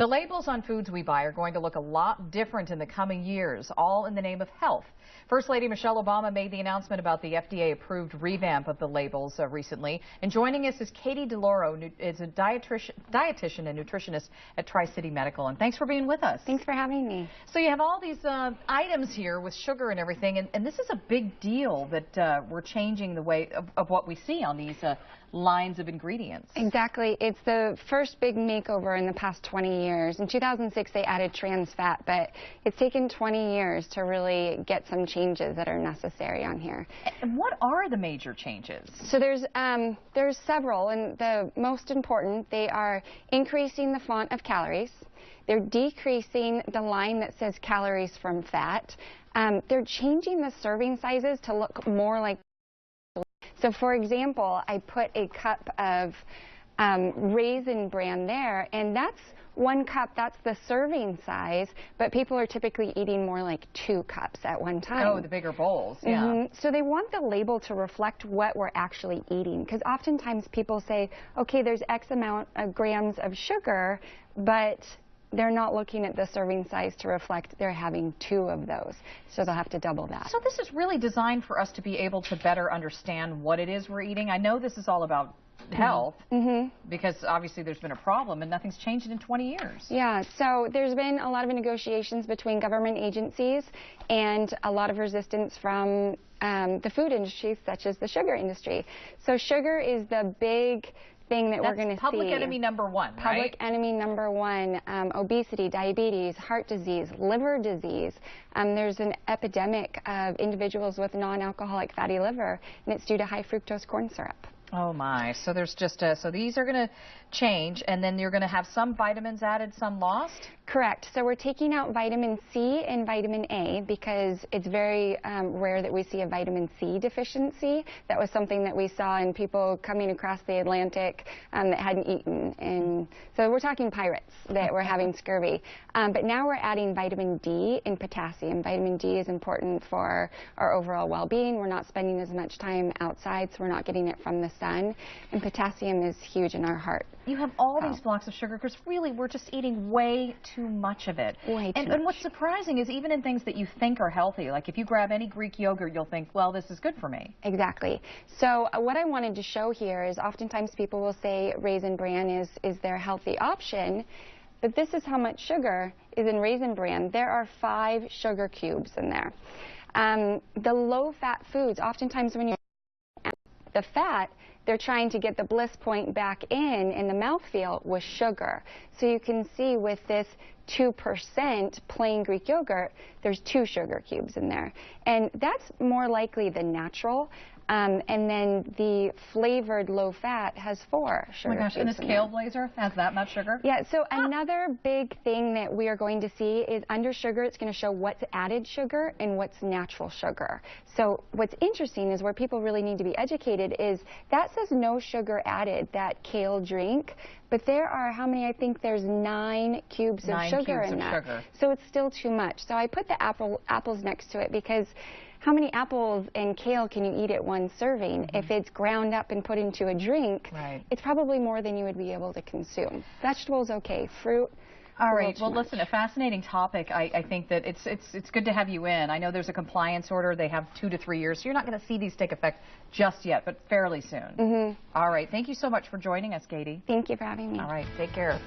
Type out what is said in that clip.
The labels on foods we buy are going to look a lot different in the coming years, all in the name of health. First Lady Michelle Obama made the announcement about the FDA-approved revamp of the labels recently. And joining us is Katie Lauro, is a dietitian and nutritionist at Tri-City Medical. And thanks for being with us. Thanks for having me. So you have all these items here with sugar and everything, and this is a big deal that we're changing the way of what we see on these lines of ingredients. Exactly. It's the first big makeover in the past 20 years. In 2006, they added trans fat, but it's taken 20 years to really get some changes that are necessary on here. And what are the major changes? So there's several, and the most important, they are increasing the font of calories. They're decreasing the line that says calories from fat. They're changing the serving sizes to look more like. So, for example, I put a cup of Raisin Bran there, and that's 1 cup, that's the serving size, but people are typically eating more like 2 cups at one time. Oh, the bigger bowls, yeah. So they want the label to reflect what we're actually eating, because oftentimes people say, okay, there's X amount of grams of sugar, but they're not looking at the serving size to reflect they're having 2 of those. So they'll have to double that. So this is really designed for us to be able to better understand what it is we're eating. I know this is all about health, because obviously there's been a problem and nothing's changed in 20 years. Yeah, so there's been a lot of negotiations between government agencies and a lot of resistance from the food industry, such as the sugar industry. So sugar is the big thing that we're going to see. Public enemy number 1, right? Public enemy number 1, obesity, diabetes, heart disease, liver disease. There's an epidemic of individuals with non-alcoholic fatty liver, and it's due to high fructose corn syrup. Oh my, so there's just so these are going to change, and then you're going to have some vitamins added, some lost? Correct. So we're taking out vitamin C and vitamin A because it's very rare that we see a vitamin C deficiency. That was something that we saw in people coming across the Atlantic that hadn't eaten. And so we're talking pirates that were having scurvy. But now we're adding vitamin D and potassium. Vitamin D is important for our overall well-being. We're not spending as much time outside, so we're not getting it from the sun. And potassium is huge in our heart. You have all these blocks of sugar because really we're just eating way too much of it. And what's surprising is even in things that you think are healthy, like if you grab any Greek yogurt, you'll think, well, this is good for me. Exactly. So what I wanted to show here is oftentimes people will say Raisin Bran is their healthy option, but this is how much sugar is in Raisin Bran. There are 5 sugar cubes in there. The low-fat foods, oftentimes when you the fat, they're trying to get the bliss point back in the mouthfeel with sugar. So you can see with this 2% plain Greek yogurt, there's 2 sugar cubes in there. And that's more likely the natural. And then the flavored low fat has 4 sugar cubes. Oh my gosh, and this kale blazer has that much sugar? Yeah, so another big thing that we are going to see is under sugar, it's going to show what's added sugar and what's natural sugar. So what's interesting is where people really need to be educated is that says no sugar added, that kale drink, but there are, how many? I think there's 9 cubes of sugar in that. So it's still too much. So I put the apples next to it because how many apples and kale can you eat at one serving? If it's ground up and put into a drink, it's probably more than you would be able to consume. Vegetables, okay. Fruit, all right. Well, listen, a fascinating topic. I think that it's good to have you in. I know there's a compliance order. They have 2 to 3 years. So you're not going to see these take effect just yet, but fairly soon. All right. Thank you so much for joining us, Katie. Thank you for having me. All right. Take care.